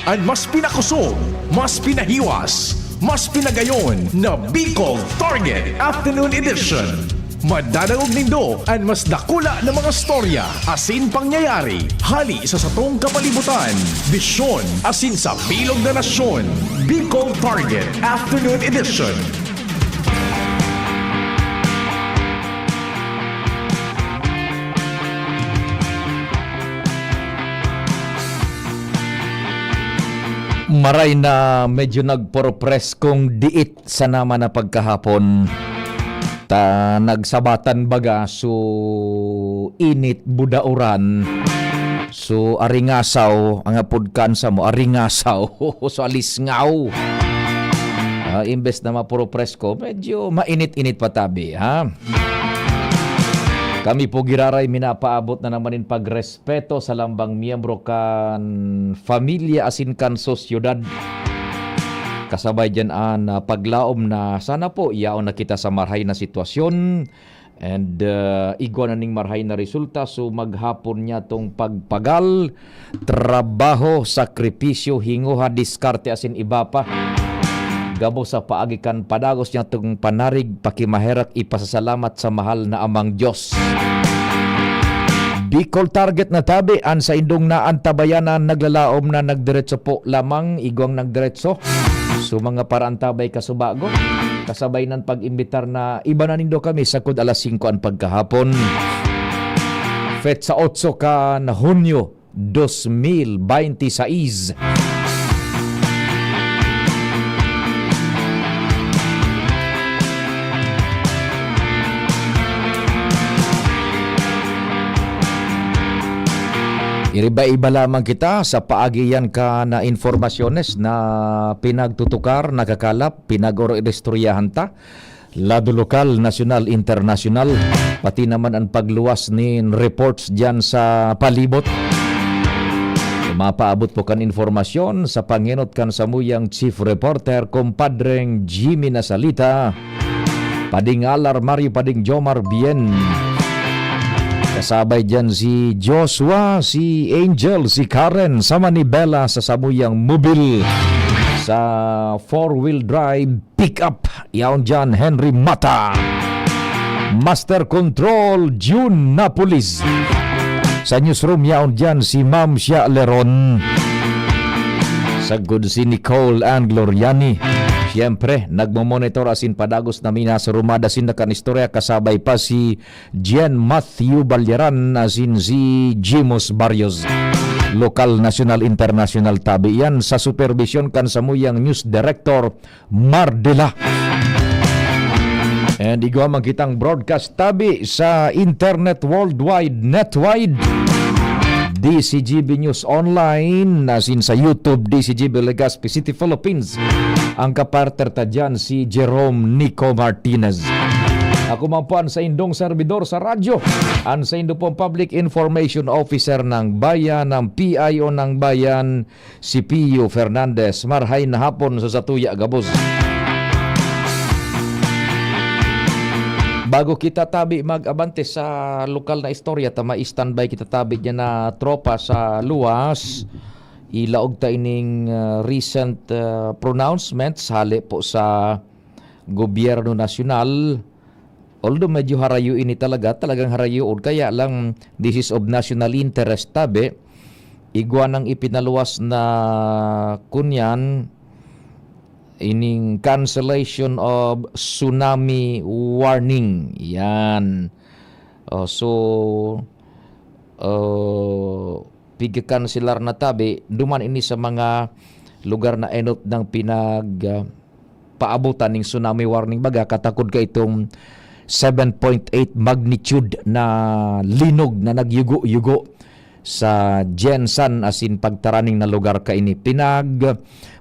ang mas pinakusog, mas pinahiwas, mas pinagayon na Bicol Target Afternoon Edition. Madadaog nindo ang mas dakula na mga storya, asin pangyayari, hali sa satong kapalibutan, bisyon, asin sa bilog na nasyon. Bicol Target Afternoon Edition. Maray na medyo nagporopress kong diit sa naman na pagkahapon. Nagsabatan baga so init budauran. So aringasaw ang apod kansa mo aringasaw so alisngaw. Imbes na maporopress ko medyo mainit-init patabi ha. Kami po giraray minapaabot na naman in pagrespeto sa lambang miyembro kan familia asin kan sosyudad. Kasabay dyan ang paglaom na sana po iyaon na kita sa marhay na sitwasyon and igwa na ning marhay na resulta. So maghapon niya tong pagpagal, trabaho, sakripisyo, hinguha, diskarte asin iba pa. Gabo sa paagikan padagos niya itong panarig, pakimaherak, ipasasalamat sa mahal na amang Diyos. Bicol Target na tabi, an sa indong na antabayanan, naglalaom na nagdiretso po lamang, igwang nagdiretso. So mga paraantabay kasubago, kasabay ng pag-imbitar na iba na nindo kami sa kud alas 5 ang pagkahapon. Fet sa 8 ka na Hunyo 2026. Iba-iba lamang kita sa paagiyan ka na informasyones na pinagtutukar, nakakalap, pinag-orestoryahan ta. Lado lokal, nasyonal, internasyonal. Pati naman ang pagluwas ni reports dyan sa palibot. Mapaabot po kan informasyon sa panginot kan samuyang Chief Reporter, Compadreng Jimmy Nasalita. Pading Alar, Mario Pading Jomar Bien. Kasabay dyan si Joshua, si Angel, si Karen, sama ni Bella sa samuyang mobil sa 4-wheel drive pick-up. Yaon dyan Henry Mata, Master Control June Napolis. Sa newsroom yaon dyan si Ma'am Shia Leron. Sa good si Nicole and Gloriani. Siyempre, nagmomonitor asin padagos na mina sa rumada sin nakanistorya, kasabay pa si Jen Matthew Balyaran asin si Jimos Barrios. Lokal, national, international tabi yan sa supervision kan samuyang news director Mardela. And igwa man kitang broadcast tabi sa internet worldwide, netwide. DCGB News Online, nasin sa YouTube, DCGB Legazpi City, Philippines. Ang kapartner ta dyan si Jerome Nico Martinez. Ako man po ang sa indong servidor sa radyo. Ang sa indo pong Public Information Officer ng Bayan, ng PIO ng Bayan, si Pio Fernandez. Marhay na hapon sa Satuya, Gabos. Bago kita tabi mag-abante sa lokal na istorya, ma-standby kita tabi niya na tropa sa luwas. Ilaog ta ining recent pronouncements hali po sa gobyerno nasyonal. Although medyo harayo ini talagang harayo. Kaya lang this is of national interest tabi. Igwa ng ipinaluwas na kunyan ining cancellation of tsunami warning. Yan. Pigikansilar na tabi, duman ini sa mga lugar na enot ng paabutan ng tsunami warning. Baga, katakod ka itong 7.8 magnitude na linog na nagyugo-yugo sa Jensan asin pagtaraning na lugar ka ini.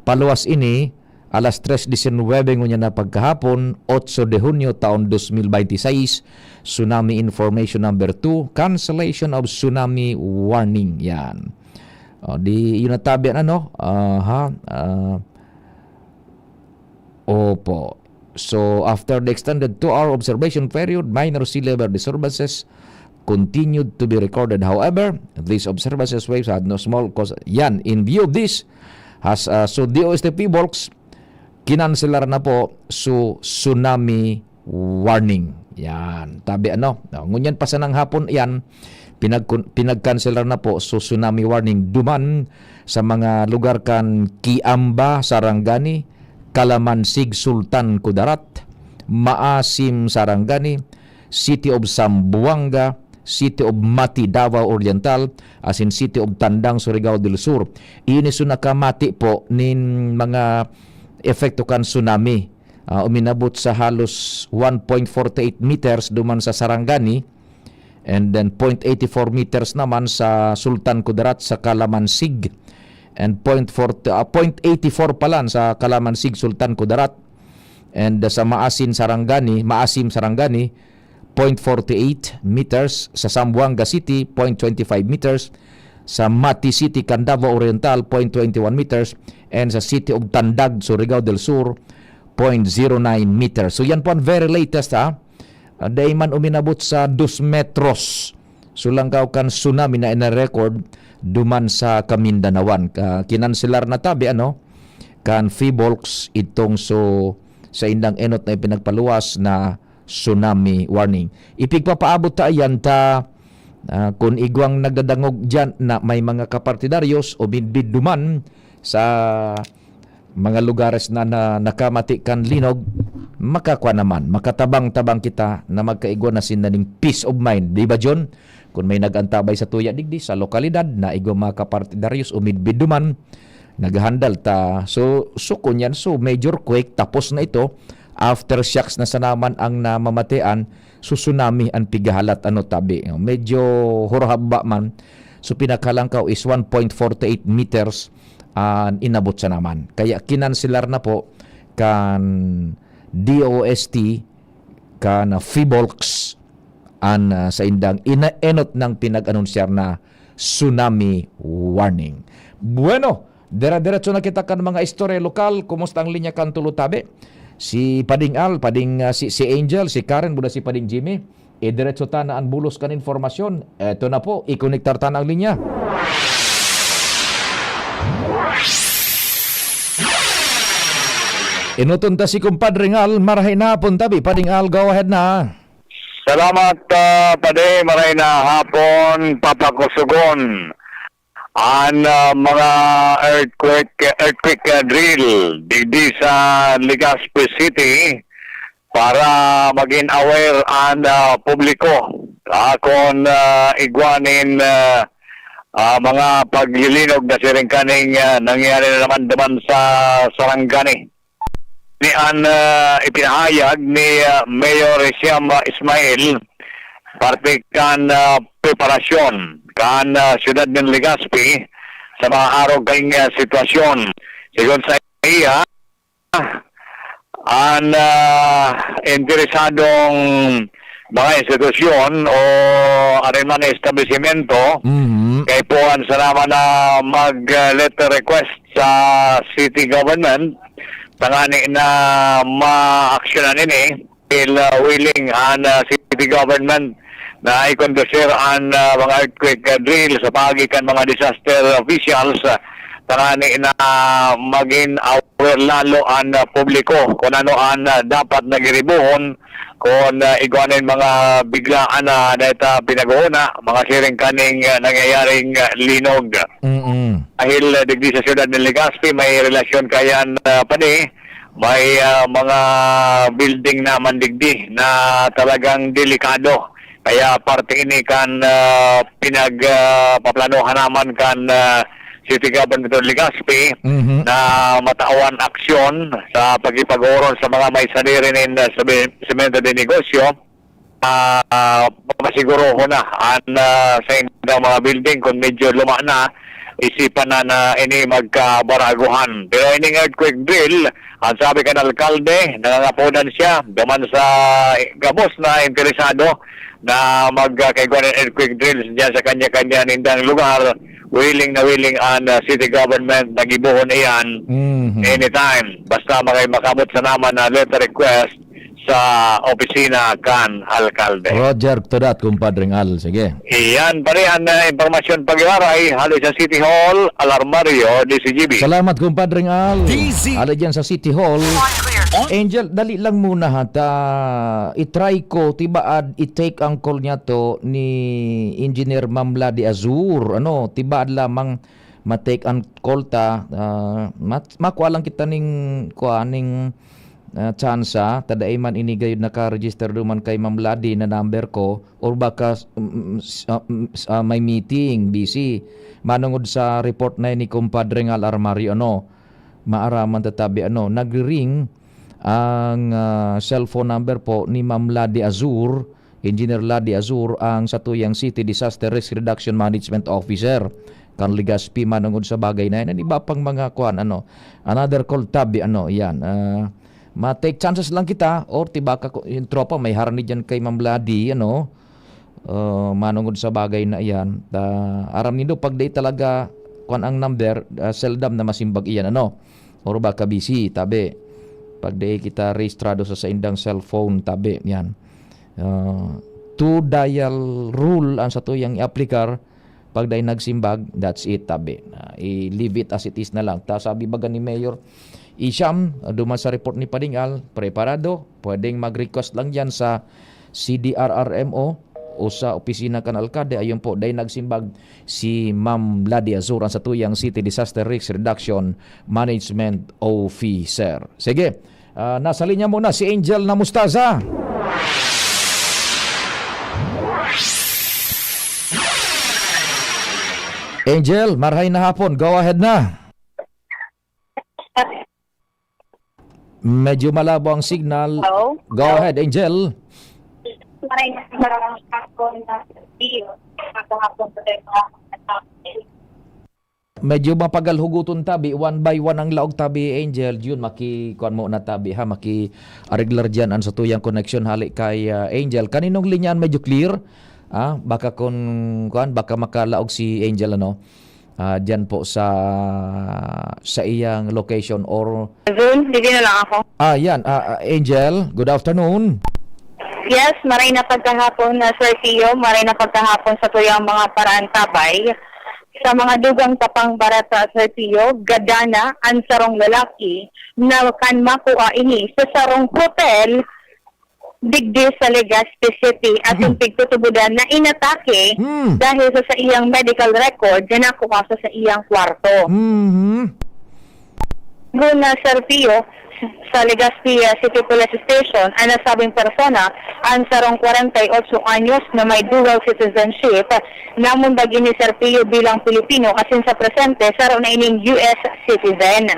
Paluwas ini alas 3:19 ngunya na pagkahapon, 8 de Hunyo taon 2026, tsunami information number 2, cancellation of tsunami warning. Yan. Di yun natabi opo. So after the extended 2-hour observation period, minor sea level disturbances continued to be recorded. However, these observances waves had no small cause. Yan, in view of this, So DOST Volks kinanselar na po so tsunami warning. Yan. Tabi ngunyan pa sa nang hapon yan, pinagkanselar na po so tsunami warning duman sa mga lugar kan Kiamba, Sarangani, Kalamansig, Sultan Kudarat, Maasim, Sarangani, City of Zamboanga, City of Mati, Davao Oriental, as in City of Tandang, Surigao del Sur. Iyon iso nakamati po nin mga epekto kan tsunami. Uminabot sa halos 1.48 meters duman sa Sarangani, and then 0.84 meters naman sa Sultan Kudarat sa Kalamansig, and 0.84 pala sa Kalamansig, Sultan Kudarat, and sa Maasim, Sarangani, 0.48 meters, sa Zamboanga City 0.25 meters, sa Mati City, Davao Oriental 0.21 meters, and sa City of Tandag, Surigao del Sur 0.09 meters. So yan po ang very latest Day man uminabot sa 2 metros. So langkaw kan tsunami na ina-record duman sa Kamindanawan. Kinanselar na tabi kan Volks itong sa indang enot na ipinagpaluwas na tsunami warning. Ipigpapaabot ta yan kung igwang nagdadangog dyan na may mga kapartidaryos o bidbid duman sa mga lugares na nakamati kan linog, makakwa naman, makatabang-tabang kita na magkaigwa na sinaning peace of mind. Di ba, John? Kung may nagantabay sa tuya digdi sa lokalidad na igwa mga kapartidaryos o midbid duman, naghandal ta. So kunyan, major quake, tapos na ito, aftershocks na sanaman ang namamatian, tsunami ang pigahalat tabi. Medyo hurahaba man. So pinakalangkaw is 1.48 meters inabot sa naman. Kaya kinanselar na po kan DOST kan Volks sa indang enot ng pinag-anunsyar na tsunami warning. Bueno, dira-diretso na kita kan mga istorya lokal. Kumusta ang linya kan Tulutabi? Si Pading Al, si Angel, si Karen, buda si Pading Jimmy. Diretso ta na ang bulos kan informasyon. Eto na po, ikonektar ta na ang linya. Inutunta si Kumpadre Al, marahay na hapon tabi. Pading Al, go ahead na. Salamat, Pade. Marahay na hapon, Papakusugon. Ang mga earthquake drill digdi sa Legazpi City para maging aware ang publiko kung igwanin mga paglilinog na siringkaning nangyari na naman sa Sarangani. Ni ipinahayag ni Mayor Siam Ismail parte kan preparasyon kan siyudad ng Legazpi sa mga araw kayong sitwasyon. Sigon sa iya, ang interesadong mga institusyon o areman na establishmento kay po ang salamat na mag-letter request sa city government tangani na ma-actionan ini willing ang city government na i-conducir ang mga earthquake drill sa pagitan mga disaster officials tangani na maging aware lalo ang publiko kung ano ang dapat nagiribuhon kung igwanin mga biglaan na data pinag-uuna mga siring kaning nangyayaring linog. Dahil digdi sa siyudad ng Legazpi may relasyon kayan may mga building na mandigdi na talagang delikado. Kaya parte ini kan pinagpaplanuhan naman kan City Government of Legazpi na matawan aksyon sa pagipag-oron sa mga may sanirinin sa semento de negosyo. Masiguro na ang sa indang mga building kung medyo luma na isipan na ini magkabaraguhan. Pero ining earthquake drill, ang sabi ka ng alkalde, nangangapunan siya, duman sa gabos na interesado na magkakaigwa ng earthquake drill dyan sa kanya-kanya nindang lugar. Willing ang city government nagibuhon iyan anytime. Basta makamot sa naman na letter request sa opisina kan alkalde. Roger Todat, kumpadring Al. Sige. Iyan pa rin ang impormasyon pag-iaray hali sa City Hall, Alarmario, DCGB. Salamat, kumpadring Al. Ala dyan sa City Hall. Angel, dali lang muna ha. I-try ko, tibaad, i-take ang call niya to ni Engineer Mamla de Azur. Ano, tibaad lamang ma-take ang call ta. Makuha lang kita ning tsansa, taday man inigayod naka-register duman kay Ma'am Ladi na number ko or baka may meeting, busy. Manungod sa report na ni Compadre Ngal Armario, maaraman tatabi, nag-ring ang cellphone number po ni Ma'am Ladi Azur, Engineer Ladi Azur, ang Satuyang City Disaster Risk Reduction Management Officer. Kan Ligaspi manungod sa bagay na yan. Iba pang mga kuan, another call tabi, yan. Ma-take chances lang kita or tibaka yung tropa may harani dyan kay Ma'am Ladi, manungod sa bagay na iyan. Aram nindo pag di talaga kuan ang number, seldom na masimbag iyan, or baka busy, tabi. Pag di kita registrado sa indang cellphone, tabi, yan. Two dial rule ang satuyang i-aplikar. Pag di nagsimbag, that's it, tabi. I-leave it as it is na lang. Sabi baga ni Mayor Isham, duman sa report ni Padingal, preparado, pwedeng mag-request lang dyan sa CDRRMO o sa opisina kan alkade. Ayun po, dahil nagsimbag si Ma'am Ladi Azur, ang Satuyang City Disaster Risk Reduction Management Officer. Sige, nasa linya muna si Angel na Mustaza. Angel, marhay na hapon, go ahead na. Medyo malabo ang signal. Hello? Go ahead, Angel. Medyo mapagal huguton tabi. One by one ang laog tabi, Angel. Yun, maki-kuan mo na tabi, ha? Maki-regular dyan ang Satuyang connection hali kay Angel. Kaninong linyan medyo clear? Baka baka makalaog si Angel, dyan po sa iyang location or... Zoom, hindi na lang ako. Yan. Angel, good afternoon. Yes, maray na pagkahapon na Sir Tio, maray na pagkahapon sa tuyang mga paraan tabay. Sa mga dugang tapang barata Sir Tio, gadana ang sarong lalaki na kan makuha ini sa sarong hotel digdi sa Legazpi City at yung pigtutubudan na inatake dahil sa iyang medical record na nakuha sa iyang kwarto. Guna Sir Tio, sa Legazpi City Police Station, ang nasabing persona ang sarong 48 anyos na may dual citizenship, namun bagi ni Sir Tio bilang Pilipino asin sa presente sarong na ining US citizen.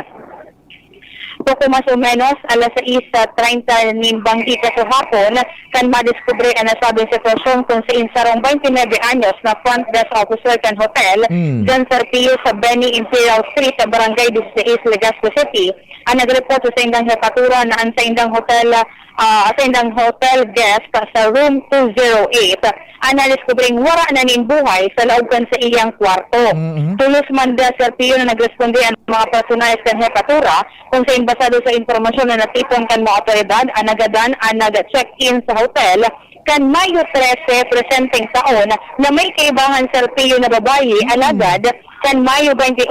Poco mas o menos, alas 6:30 nin banggita sa hapon, kan madiskubre ang nasabing sitwasyon kung sa insarong 29 anyos na front desk officer kan hotel, dyan Sir Pio sa Benny Imperial Street, Barangay 16, Legazpi City, ang nag-report sa indang hepatura na ang sa indang hotel guest sa room 208, ang nadiskubring wara na nin buhay sa loob kan sa iyang kwarto. Tulos man da Sir Pio na nagresponde ang mga personalis kan hepatura kung sa basado sa informasyon na natipon kan mga otoridad, ang nagadan ang nag-check-in sa hotel kan Mayo 13 presenteng taon na may kaibangan Sir Pio na babae alagad kan Mayo 28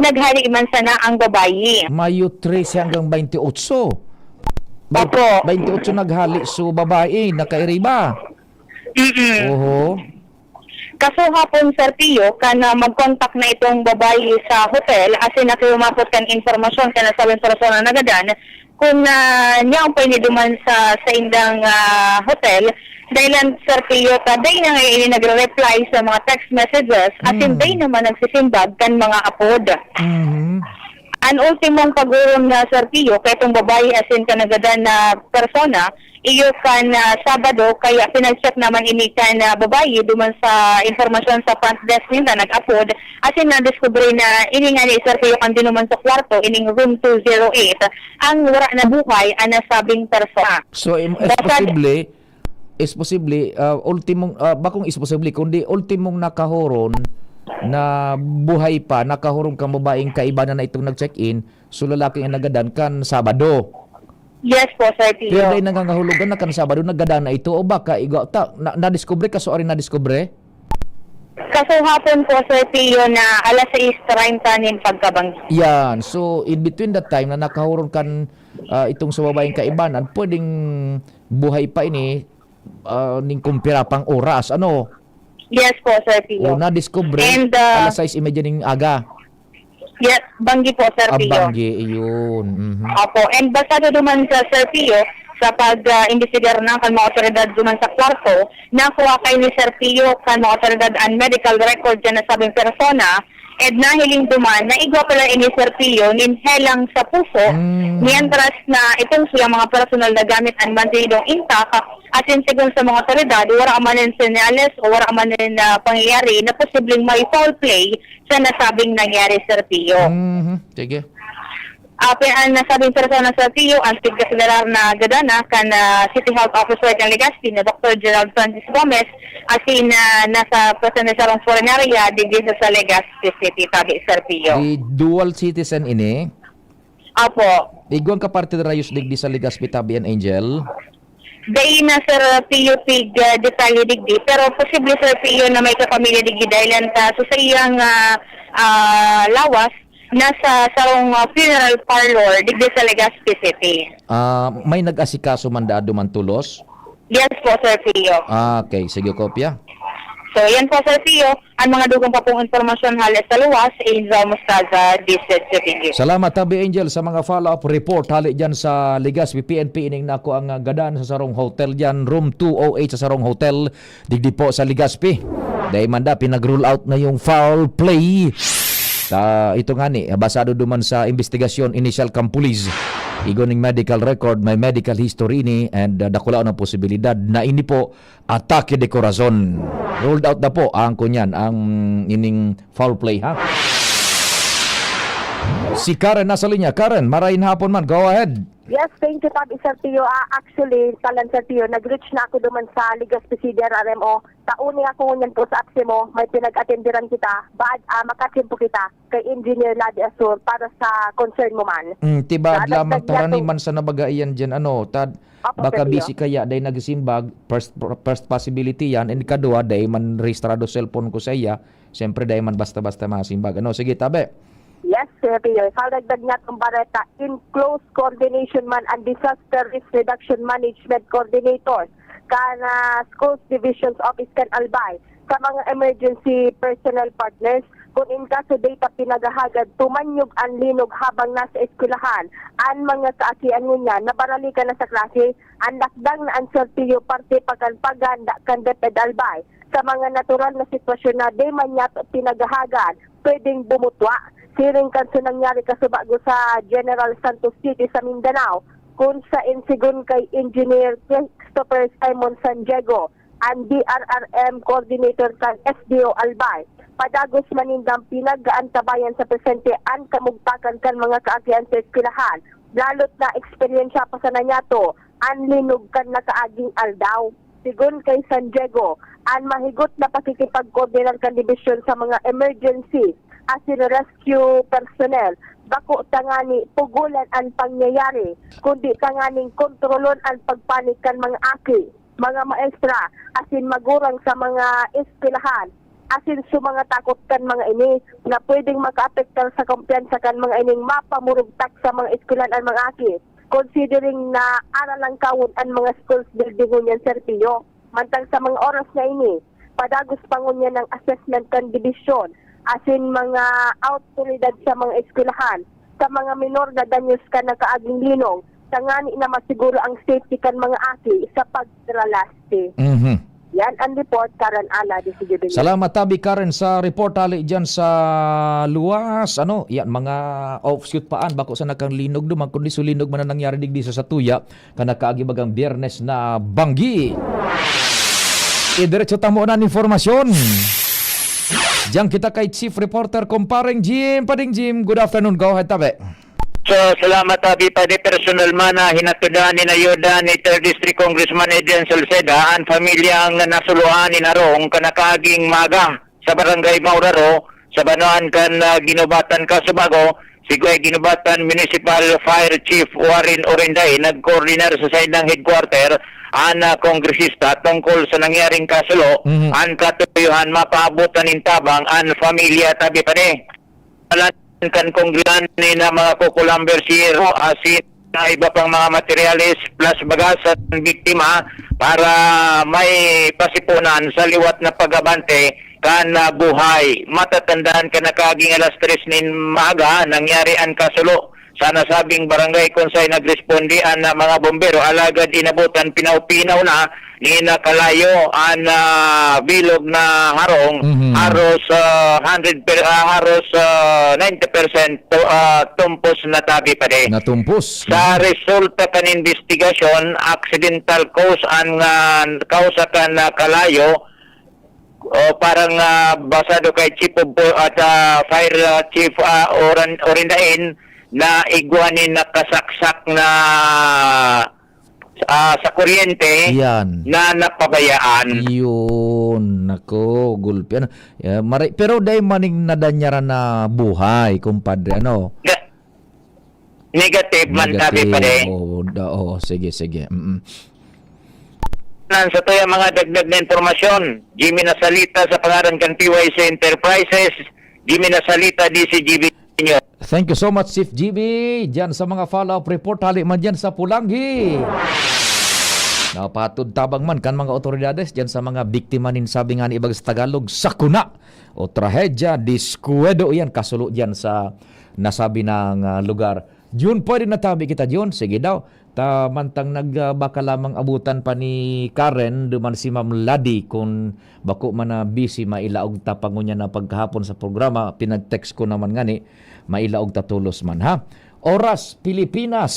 naghali man sana ang babae. Mayo 13 hanggang 28. Opo. 28 naghali so babae nakairiba. Oho. Kaso hapon Sir Pio kan mag-contact na itong babae sa hotel asin nakiyumapot kan informasyon kan nasabing persona nagadan kung niya ang pwede duman sa indang hotel dahil Sir Pio day na ngayon nagre-reply sa mga text messages asin day naman nagsisimbag kan mga apod. Ang ultimong pag-urom na Sir Pio kay itong babae asin kanagadan na persona iyo kan Sabado kaya pinag-check naman ini kan babae duman sa informasyon sa front desk nila nag-upload asin na-discover na ini nga ni Sir Pio kan dinuman sa kwarto ining room 208 ang wala na buhay ang nasabing persona. So is posible ultimong bakong is posible kundi ultimong nakahoron na buhay pa nakahurong kang babaeng kaiba na itong nag-check-in so lalaki ang nagadan kan Sabado. Yes po, Sir Pio. Kaya dahil nangangahulugan na kan Sabado nagada na ito o baka igaw ta na-discover ka so ari na-discover? Kasuhapon po, Sir Pio, na alas 6:30 nin pagkabanggi. Yan. So in between that time na nakahuron kan itong sa babaeng kaibanan, pwedeng buhay pa ini ning kumpira pang oras. Ano? Yes po, Sir Pio. O na-discover And, alas 6:30 ning aga. Yes, banggi po, Sir Pio. Abanggi, iyon. Mhm. Opo, and basado duman sa Sir Pio, sa pag-investigar na kan mga otoridad duman sa kwarto, nakuha kay ni Sir Pio kan mga otoridad ang medical record dyan na sabing persona, at nahiling duman na igwa pala ini Sir Pio ninhelang sa puso, mientras na itong siya mga personal na gamit ang mantinidong intact, at sigun sa mga otoridad, wala manin senyales o wala manin na pangyayari na posibleng may foul play sa nasabing nangyari, Sir Pio. Sige. Ang nasabing persona sa Pio, ang tigkasilarar na gadana kan City Health Officer ng Legazpi na Dr. Gerald Francis Gomez asin nasa presensya ng foreign area dito sa Legazpi City, tabi, Sir Pio. Di dual citizen ini. Apo. Iguang ka parte na rayos digdi sa Legazpi tabi an Angel. Day na, Sir Pio, pig detalye digdi, pero posible, Sir Pio, na may kapamilya digdi dahil so sa iyang lawas nasa sarong funeral parlor digdi sa Legazpi City. May nag-asikaso man daado man tulos. Yes po, Sir Pio. Okay, sige kopya. So, yan po, Sir Pio, ang mga dugong pa pong informasyon halos sa luwas, Angel Mostaza, District City. Salamat tabi Angel sa mga follow-up report hali dyan sa Legazpi PNP ining nako ang gadan sa sarong hotel dyan, room 208 sa sarong hotel digdi po sa Legazpi. Dahil manda pinag-rule out na yung foul play. Ito nga ni, basado duman sa investigasyon initial kang pulis. Igoning medical record, may medical history ni and dakula ng posibilidad na ini po atake de corazon. Ruled out na po ang kunyan, ang ining foul play, ha? Si Karen nasa linya. Karen, marahin hapon man. Go ahead. Yes, thank you, Tabi Sir Tio. Actually, talan Sir Tio, nag-reach na ako duman sa Legazpi City RMO. Tauni ako ngunyan po sa apsi mo, may pinag-attenderan kita. Baad, makatsin po kita kay Engineer Ladi Asur para sa concern mo man. Tibad lamang tarani man sa nabagaian dyan. Baka Sir Tio. busy kaya dahil nagsimbag. First possibility yan. And kadua, dahil man registrado cellphone ko sa iya. Siyempre, dahil man basta-basta masimbag. Sige, tabi. Yes, Sir Tio. Kalagdag niya itong bareta in close coordination man and disaster risk reduction management coordinators kana schools divisions office kan Albay sa mga emergency personnel partners kung in kaso data pinagahagad tumanyog ang linog habang nasa eskwelahan ang mga kaakian niya nabarali ka na sa klase ang lakdang na ang Sir Tio parte paganda kan DepEd Albay sa mga natural na sitwasyon na di man yato pinagahagad pwedeng bumutwa. Siring kanso nangyari kasubago sa General Santos City sa Mindanao kung sa insigun kay Engineer Christopher Simon San Diego ang DRRM Coordinator kan SDO Albay. Padagos manindang pinag-aantabayan sa presente ang kamugtakan kan mga kaakian sa eskwelahan. Lalot na eksperyensya pa sa nanyato ang linog kan nakaaging aldaw. Sigun kay San Diego, ang mahigot na pakikipag-coordinate kan division sa mga emergency asin rescue personnel bako tangani pugulan ang pangyayari kundi tanganing kontrolon ang pagpanikan mga aki mga maestra asin magurang sa mga eskwelahan asin mga takot kan mga ini na pwedeng makaapektar sa kumpiyansa kan mga ining mapamurugtak sa mga eskwelahan ang mga aki considering na aralang kawon ang mga schools building niyan Sir Pio mantang sa mga oras na ini padagos pangunya ng assessment kan division asin mga autoridad sa mga eskwelahan, sa mga minor na danyos ka na kaaging linong, tangani na masiguro ang safety kan mga aki sa pagtralasti. Yan ang report, Karen Ala, di sige. Salamat tabi Karen sa report hali dyan sa luwas. Yan mga offshoot paan bako sa nakang linog duman kundi sulinog man na nangyari digdi sa Satuya kana kaagi bagang Biyernes na banggi. Diretso tamo na informasyon. Diyan kita kay Chief Reporter Kumparing Jim. Pading Jim, good afternoon. Go ahead, tabi. So, salamat tabi pa di personal man na hinatudan ni Nayuda ni 3rd District Congressman Adrian Salceda ang pamilyang nasuluhan ni Narong kanakaging maga sa barangay Mauraro sa Banuan kan ginubatan ka Subago si Guay Ginubatan Municipal Fire Chief Warren Orenday nag-coordinar sa side ng headquarter ang kongresista tungkol sa nangyaring kasulo ang katuyuhan mapaabutan ng tabang ang pamilya tabi pa ni. Alam kan kongresan ni na mga kukulamber siro asin na iba pang mga materyales plus bagas at biktima para may pasipunan sa liwat na pagabante kan buhay. Matatandaan ka na kaging alas 3 nin maaga nangyari ang kasulo sa nasabing barangay kung sa'y nagrespondi ang mga bombero alagad inabutan pinaw-pinaw na ni nakalayo ang bilog na harong haros 90% tumpos na tabi pa de. Natumpos. Sa resulta kan investigasyon, accidental cause ang kausa kan kalayo o parang basado kay Chief of at Fire Chief Orendain na iguanin na kasaksak na sa kuryente Yan. na napabayaan. Yun, nako, gulpi. Ano? Pero dahil maning nadanyaran na buhay, kumpadre, ano? Negative man tabi pa de. Oo, sige. Sa to yung mga dagdag na informasyon, Jimmy Nasalita sa pangalan kan PYC Enterprises, Jimmy Nasalita, DCGB News. Thank you so much, Chief GB. Diyan sa mga follow-up report, hali man dyan sa Pulanggi. Napatod tabang man kan mga otoridades dyan sa mga biktima nin sabi nga ni ibag sa Tagalog, sakuna o trahedya, diskuedo yan, kasulo dyan sa nasabi ng lugar. Diyon pwede natabi kita diyon. Sige daw. Mantang nagbaka lamang abutan pa ni Karen, duman si Ma'am Ladi kung bako man na busy mailaog tapango niya na pagkahapon sa programa, pinag-text ko naman ngani, mailaog tatulos man ha. Oras Pilipinas,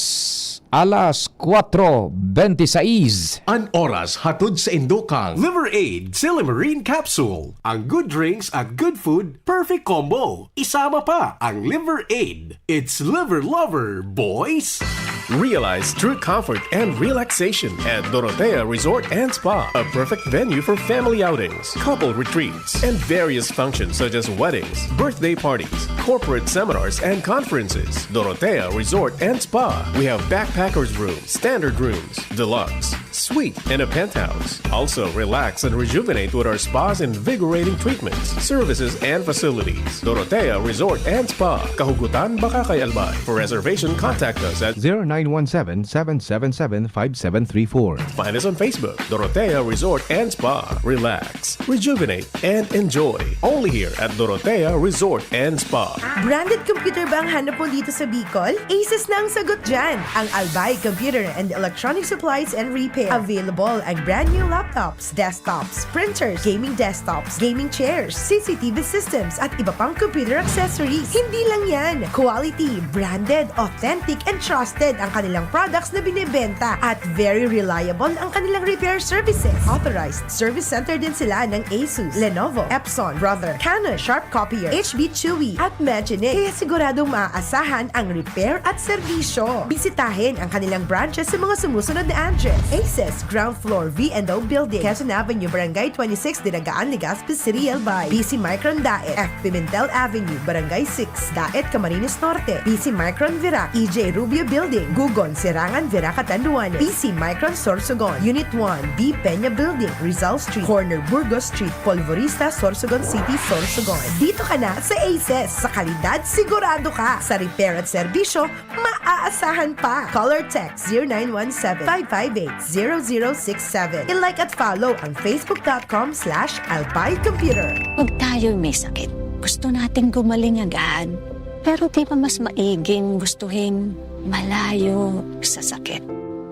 alas 4:26. An oras hatod sa Indokang Liver Aid Silimarine Capsule. Ang good drinks at good food, perfect combo. Isama pa ang Liver Aid. It's liver lover, boys! Realize true comfort and relaxation at Dorotea Resort and Spa, a perfect venue for family outings, couple retreats, and various functions such as weddings, birthday parties, corporate seminars, and conferences. Dorotea Resort and Spa. We have backpackers rooms, standard rooms, deluxe, suite, and a penthouse. Also, relax and rejuvenate with our spa's invigorating treatments, services, and facilities. Dorotea Resort and Spa, Kahugutan, Bakakay, Albay. For reservation, contact us at 0917-777-5734. Find us on Facebook, Dorotea Resort and Spa. Relax, rejuvenate, and enjoy. Only here at Dorotea Resort and Spa. Branded computer ba ang hanap mo dito sa Bicol? Asus na ang sagot dyan. Ang Albay Computer and Electronic Supplies and Repair. Available ang brand new laptops, desktops, printers, gaming desktops, gaming chairs, CCTV systems, at iba pang computer accessories. Hindi lang yan. Quality, branded, authentic, and trusted ang kanilang products na binibenta at very reliable ang kanilang repair services. Authorized service center din sila ng Asus, Lenovo, Epson, Brother, Canon, Sharp Copier, HB Chewy at Magic. Kaya siguradong maaasahan ang repair at serbisyo. Bisitahin ang kanilang branches sa mga sumusunod na address. Aces, ground floor, V&O Building, Quezon Avenue, Barangay 26, Dinagaan, Legazpi City, Albay. BC Micron Daet, F. Pimentel Avenue, Barangay 6, Daet, Camarines Norte. BC Micron Virac, EJ Rubio Building, Gugon, Sirangan, Virac, Catanduanes. BC Micron Sorsogon, Unit 1, B. Peña Building, Rizal Street, Corner Burgos Street, Polvorista, Sorsogon City, Sorsogon. Dito ka na sa Aces. Sa kalidad, sigurado ka. Sa repair at serbisyo, maaasahan pa. Call or text 0917-558-0067. I-like at follow ang facebook.com/albaycomputer. Pag tayo'y may sakit, gusto nating gumaling agad. Pero di ba mas maiging gustuhin malayo sa sakit?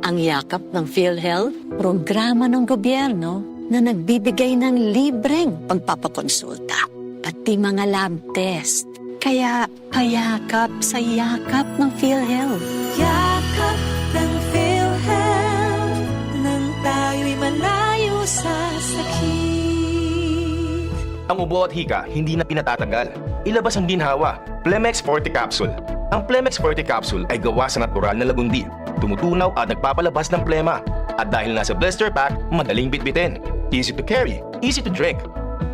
Ang yakap ng PhilHealth, programa ng gobyerno na nagbibigay ng libreng pagpapakonsulta, pati mga lab test. Kaya payakap sa yakap ng PhilHealth. Yakap ng PhilHealth, nang tayo'y malayo sa sakit. Ang ubo at hika, hindi na pinatatagal. Ilabas ang ginhawa. Plemex Forte Capsule. Ang Plemex Forte Capsule ay gawa sa natural na lagundi. Tumutunaw at nagpapalabas ng plema. At dahil nasa blister pack, madaling bitbitin. Easy to carry, easy to drink.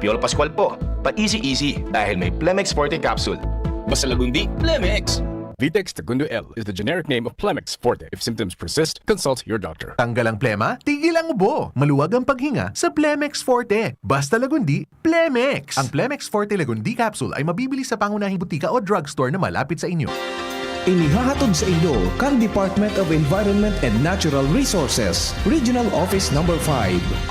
Piolo Pascual po, pa easy dahil may Plemex Forte Capsule. Basta lagundi, Plemex. Vitex Segundo L is the generic name of Plemex Forte. If symptoms persist, consult your doctor. Tanggal ang plema, tigil ang ubo. Maluwag ang paghinga sa Plemex Forte. Basta Lagundi, Plemex. Ang Plemex Forte Lagundi capsule ay mabibili sa pangunahing butika o drugstore na malapit sa inyo. Inihahatod sa inyo kang Department of Environment and Natural Resources, Regional Office No. 5,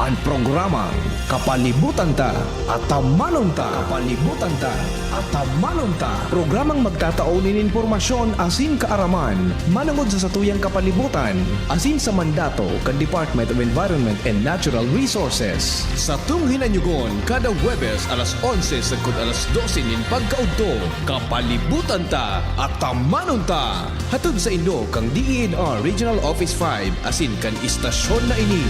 ang programang Kapalibutan Ta at Tamanon Ta. Kapalibutan Ta at Tamanon Ta. Programang magtataon ng impormasyon asin kaaraman, manungod sa satuyang kapalibutan, asin sa mandato kang Department of Environment and Natural Resources. Sa tunghinanyugon, kada Huwebes alas 11 sagkod alas 12 nin pagkaudto, Kapalibutan Ta at Tamanon Ta. Hatod sa inyo kang DENR Regional Office 5 asin kan istasyon na ini.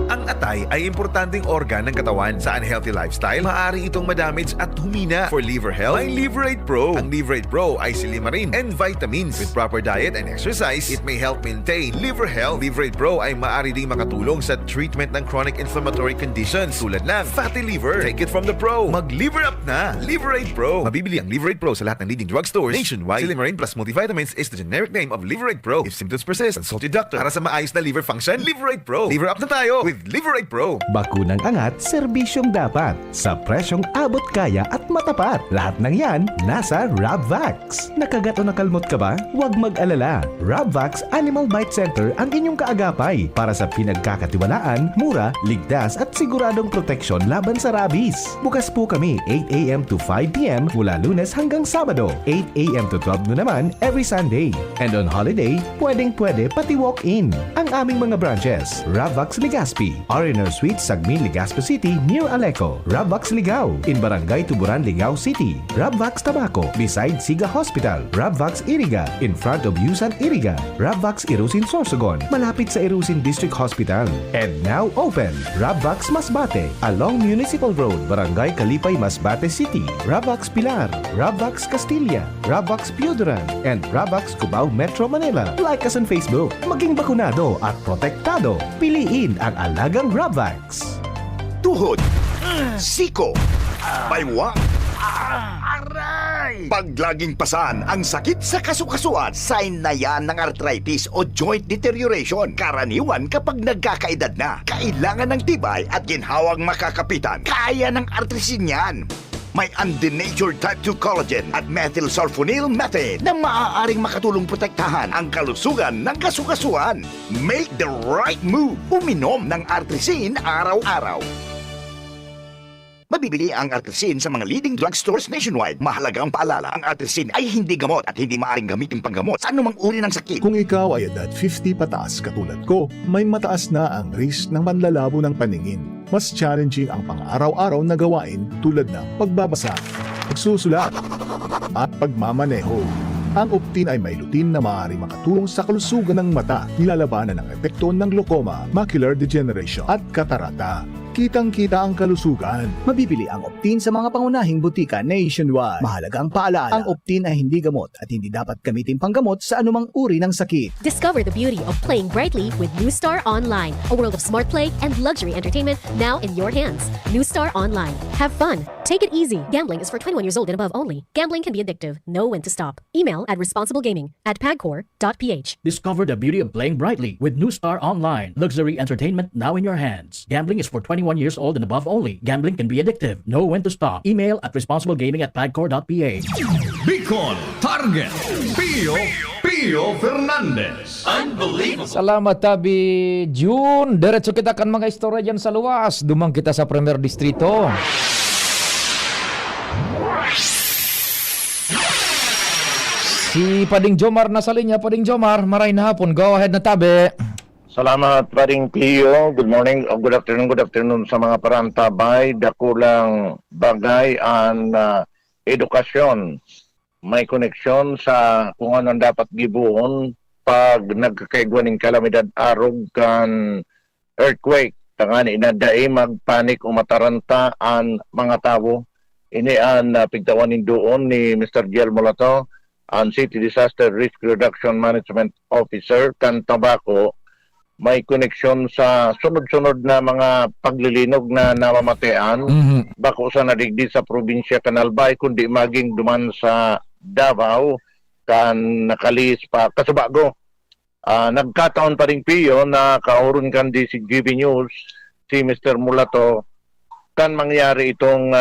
Ang atay ay importanteng organ ng katawan. Sa unhealthy lifestyle, maaari itong madamage at humina. For liver health, may Liverate Pro. Ang Liverate Pro ay silimarin and vitamins. With proper diet and exercise, it may help maintain liver health. Liverate Pro ay maaari ding makatulong sa treatment ng chronic inflammatory conditions tulad ng fatty liver. Take it from the pro. Mag-liver up na. Liverate Pro. Mabibili ang Liverate Pro sa lahat ng leading drugstores nationwide. Silimarin plus multivitamins is the generic name of Liverate Pro. If symptoms persist, consult your doctor. Para sa maayos na liver function, Liverate Pro. Liver up na tayo with Liverate Pro. Bakunang angat, serbisyong dapat. Sa presyong abot kaya at matapat. Lahat ng yan, nasa Rabvax. Nakagat o nakalmot ka ba? Huwag mag-alala. Rabvax Animal Bite Center ang inyong kaagapay para sa pinagkakatiwalaan, mura, ligtas at siguradong proteksyon laban sa rabies. Bukas po kami 8 a.m. to 5 p.m. mula Lunes hanggang Sabado, 8 a.m. to 12 noon naman every Sunday. And on holiday, pwedeng-pwede pati walk-in. Ang aming mga branches, Rabvax Legazpi, Ariner Suite, Sagmin, Legazpi City, near Aleco. Rabvax Ligao, in Barangay Tuburan, Ligao City. Rabvax Tabaco, beside Siga Hospital. Rabvax Iriga, in front of Yusan Iriga. Rabvax Irusin Sorsogon, malapit sa Irusin District Hospital. And now open, Rabvax Masbate, along Municipal Road, Barangay Kalipay, Masbate City. Rabvax Pilar, Rabvax Castilla, Rabvax Piuduran, and Rabvax Cubao Metro Manila. Like us on Facebook. Maging bakunado at protektado. Piliin ang alagang Rabvax. Tuhod, siko, baywang, aray! Pag laging pasan ang sakit sa kasukasuan, sign na yan ng arthritis o joint deterioration. Karaniwan kapag nagkakaedad na, kailangan ng tibay at ginhawang makakapitan. Kaya ng artrisin yan. May undenatured type 2 collagen at methylsulfonyl methane na maaaring makatulong protektahan ang kalusugan ng kasukasuan. Make the right move. Uminom ng Artrisin araw-araw. Mabibili ang Artrisin sa mga leading drugstores nationwide. Mahalagang paalala, ang Artrisin ay hindi gamot at hindi maaaring gamitin panggamot sa anumang uri ng sakit. Kung ikaw ay edad 50 pataas katulad ko, may mataas na ang risk ng panlalabo ng paningin. Mas challenging ang pang-araw-araw na gawain tulad ng pagbabasa, pagsusulat, at pagmamaneho. Ang Optin ay may lutin na maaaring makatulong sa kalusugan ng mata, nilalabanan ng epekto ng glaucoma, macular degeneration at katarata. Kitang-kita ang kalusugan. Mabibili ang Optin sa mga pangunahing butika nationwide. Mahalagang paalala, ang Optin ay hindi gamot at hindi dapat gamitin panggamot sa anumang uri ng sakit. Discover the beauty of playing brightly with New Star Online, a world of smart play and luxury entertainment now in your hands. New Star Online. Have fun. Take it easy. Gambling is for 21 years old and above only. Gambling can be addictive. Know when to stop. Email at responsiblegaming@pagcor.ph. Discover the beauty of playing brightly with New Star Online. Luxury entertainment now in your hands. Gambling is for 21 years old and above only. Gambling can be addictive. Know when to stop. Email at responsiblegaming@pagcor.ph. Bicol Target Pio Fernandez. Unbelievable. Salamat tabi June. Diretso kita kan mga istorya dyan sa luwas. Dumang kita sa Premier Distrito. Si Pading Jomar nasa linya. Pading Jomar, maray na hapon. Go ahead na tabi. Salamat Paring Pio. Good morning o good afternoon sa mga parantabay. Dakulang bagay ang edukasyon. May koneksyon sa kung ano dapat gibuon pag nagkakaigwan ng kalamidad arog kan earthquake. Tangan inadae magpanik o mataranta ang mga tao. Ini ang pigtawanin doon ni Mr. Giel Molato, ang City Disaster Risk Reduction Management Officer kan Tabaco. may koneksyon sa sunod-sunod na mga paglilinog na namamatayan bako sa nadigdi sa probinsya Canalbay kundi maging duman sa Davao kan nakalis pa kasubago. Nagkataon pa rin piyo na kauron kan di si GB News si Mr. Mulato kan mangyari itong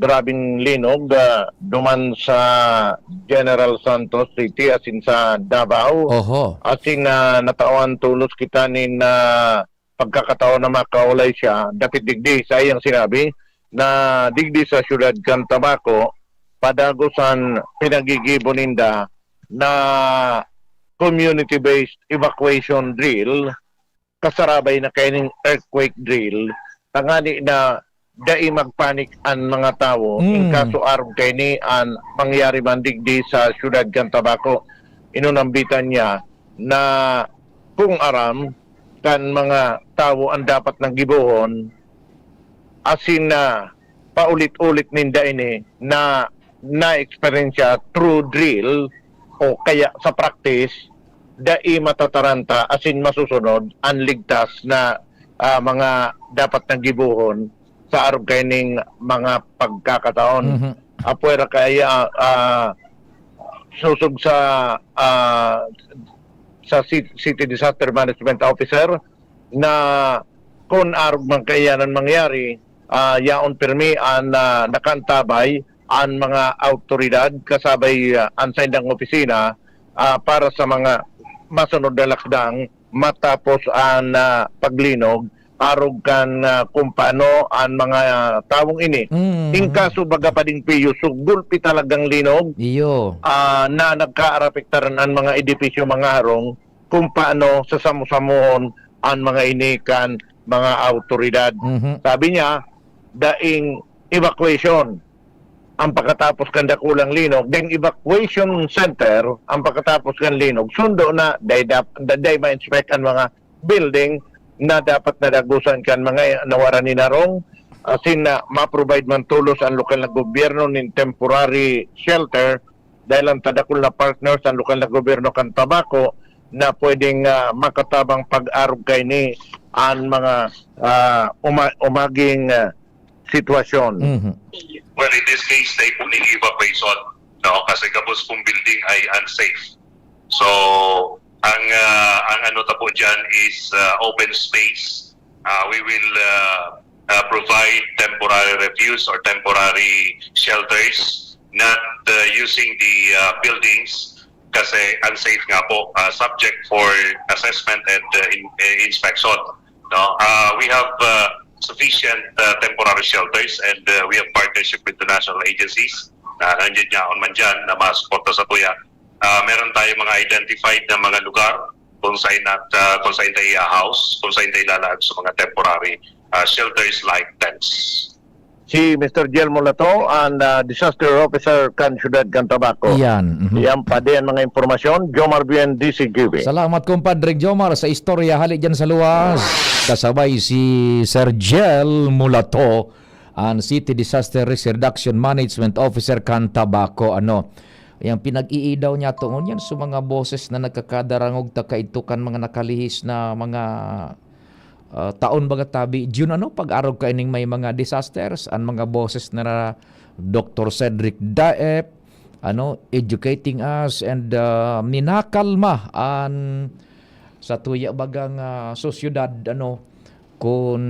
grabing linog duman sa General Santos City asin sa Davao. Asin natawan tulos kita nin pagkakataon na makaulay siya dapit digdi sa iyang sinabi na digdi sa syudad kan Tabaco padagosan pinagigibo ninda na community-based evacuation drill kasarabay na kaining earthquake drill tangani na dai magpanik ang mga tao in kaso arog kay ni an mangyari man digdi sa syudad kan Tabaco. Inunambitan niya na kung aram kan mga tao ang dapat nang gibuhon asin na paulit-ulit ninda ini na na-experience through drill o kaya sa practice dai matataranta asin masusunod ang ligtas na mga dapat nang gibuhon sa arog kaining mga pagkakataon. Apuera kaya susog sa City Disaster Management Officer na kung arog man kayanan mangyari yaon pirmi an nakantabay ang mga autoridad kasabay ang saindang opisina para sa mga masunod na lakdang matapos ang paglinog arog kan kung paano ang mga tawong ini. In kaso baga pa din piyo, so gulpi talagang linog na nagkaarapektaran ang mga edipisyo mga harong kung paano sasamu-samuhon ang mga ini kan mga autoridad. Sabi niya, daing evacuation ang pagkatapos kan dakulang linog, daing evacuation center ang pagkatapos kan linog, sundo na day ma-inspect ang mga building na dapat nadagusan kan mga nawaran ni narong asin na ma-provide man tulos ang lokal na gobyerno nin temporary shelter dahil ang tadakul na partners ang lokal na gobyerno kan Tabaco na pwedeng makatabang pag-arog kay ni ang mga umaging sitwasyon. Well, in this case, they put in evacuation, no? Kasi kapos pong building ay unsafe. So, ang ano ta po dyan is open space. We will provide temporary refuge or temporary shelters, not using the buildings kasi unsafe nga po, subject for assessment and inspection. No? We have sufficient temporary shelters and we have partnership with the national agencies na nandiyan niya on man dyan na masuporta sa tuya. Meron tayo mga identified na mga lugar kung saan tayo house, kung saan tayo lalaan sa mga temporary shelters like tents. Si Mr. Jel Mulato, ang Disaster Officer kan Syudad kan Tabaco. Yan. Yan pa din mga impormasyon. Jomar Bien, DCQB. Salamat kumpadre Jomar sa istorya hali dyan sa luwas. Kasabay si Sir Jel Mulato, ang City Disaster Risk Reduction Management Officer kan Tabaco. Yang pinag-iidaw niya tungod yan sa mga boses na nagkakadarangog takaitukan mga nakalihis na mga taon baga tabi. June pag-arog ka ining may mga disasters, ang mga boses na Dr. Cedric Daep, educating us and minakalma an sa tuya bagang sosyudad kung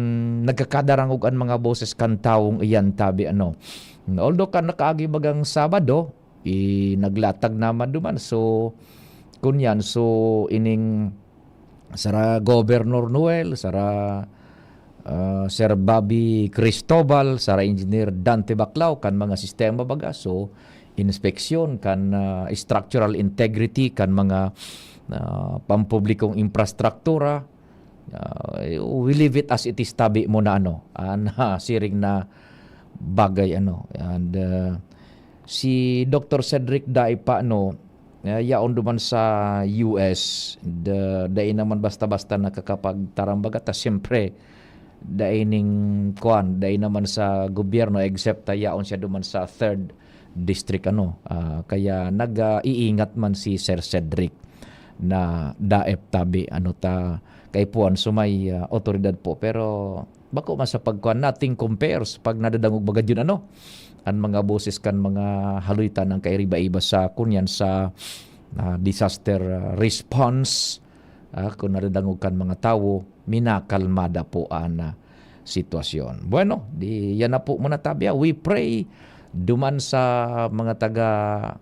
nagkakadarangog ang mga boses kan taong iyan tabi Although kan nakaagi bagang Sabado, naglatag naman duman. So, kunyan, ining sara Governor Noel, sara Sir Bobby Cristobal, sara Engineer Dante Baclao, kan mga sistema baga. So, inspeksyon, kan structural integrity, kan mga pampublikong infrastruktura. We leave it as it is tabi mo na siring na bagay And, si Dr. Cedric Daep yaon duman sa US, dai naman basta-basta nakakapagtarambaga ta siyempre dai naman sa gobyerno except yaon siya duman sa 3rd district kaya nag-iingat man si Sir Cedric na Daep tabi kay puan sumay otoridad po. Pero bako man sa pagkuan nating compares pag nadadangog bagad yun ang mga boses kan mga haluitan ng kairiba-iba sa kunyan sa disaster response kung nadadangog kan mga tao minakalmada po ang sitwasyon. Bueno, yan na po muna tabya. We pray duman sa mga taga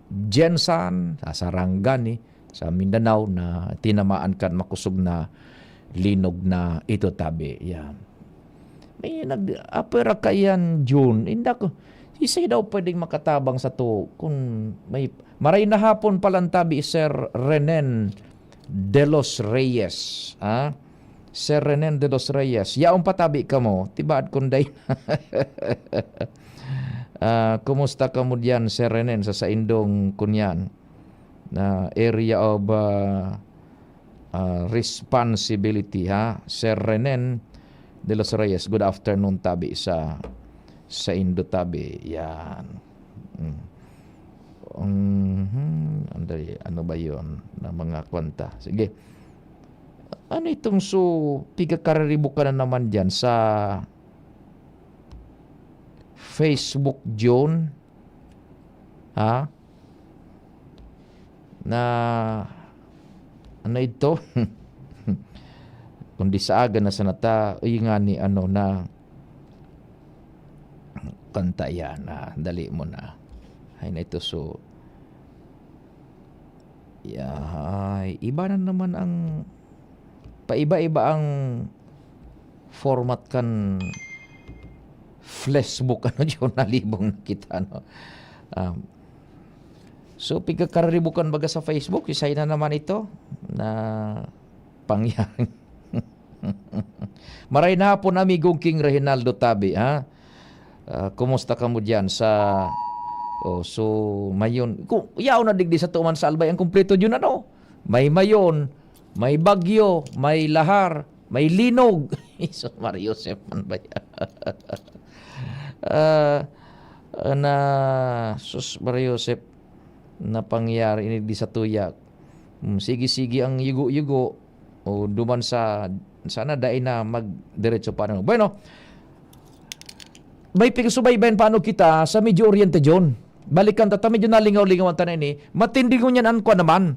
Jensan, sa Sarangani, sa Mindanao na tinamaan kan makusog na linog na ito tabi. Yan. May nag-apera kayan June. Hindi ko. Isay daw pwedeng makatabang sa to. Kung may maray na hapon palang tabi, Sir Renen de los Reyes. Sir Renen de los Reyes. Yaong patabi ka mo. Tibaad kunday. Kumusta ka mo diyan, Sir Renen, sa Indong kunyan? Na area of responsibility, Sir Renen de los Reyes. Good afternoon tabi sa Indo tabi. Yan. Ano ba 'yon na mga kwanta? Sige. Ano itong tiga-kararibo ka na naman diyan sa Facebook John? Na ano ito? Kundi sa aga na sanata, nga ni na kanta yan dali mo na. Ay na ito iba na naman ang paiba-iba ang format kan Facebook yun nalibong na kita pigkakararibukan baga sa Facebook, isay na naman ito na pangyang. Maray na hapon amigong King Reginaldo Tabi, kumusta ka mo dyan sa mayon. Yaw na digdi sa tuman sa Albay ang kumpleto yun may mayon, may bagyo, may lahar, may linog. Iso Mario Joseph man ba na sus Mario Joseph na pangyari ini di sa tuyak. Sige-sige ang yugo-yugo o duman sana dai na magdiretso pa na. Bueno, may pigsubaybayan paano kita sa Medyo Oriente John. Balikan ta medyo nalingaw-lingaw ta ni. Matindi ko niyan an ko naman.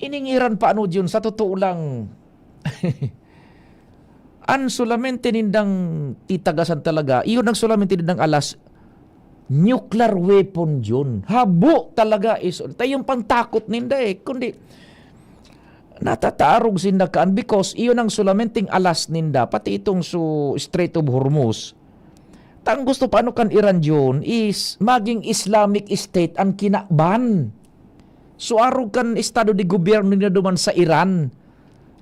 Iningiran paano John sa totoo lang. An solamente nindang titagasan talaga. Iyon ang solamente nindang alas nuclear weapon John. Habo talaga tayong pangtakot ninda kundi natataarog sinda kaan because iyon ang sulamenting alas ninda pati itong Strait of Hormuz. Tang gusto paano kan Iran John is maging Islamic State ang kinakban. Arog kan estado de gobyerno nila duman sa Iran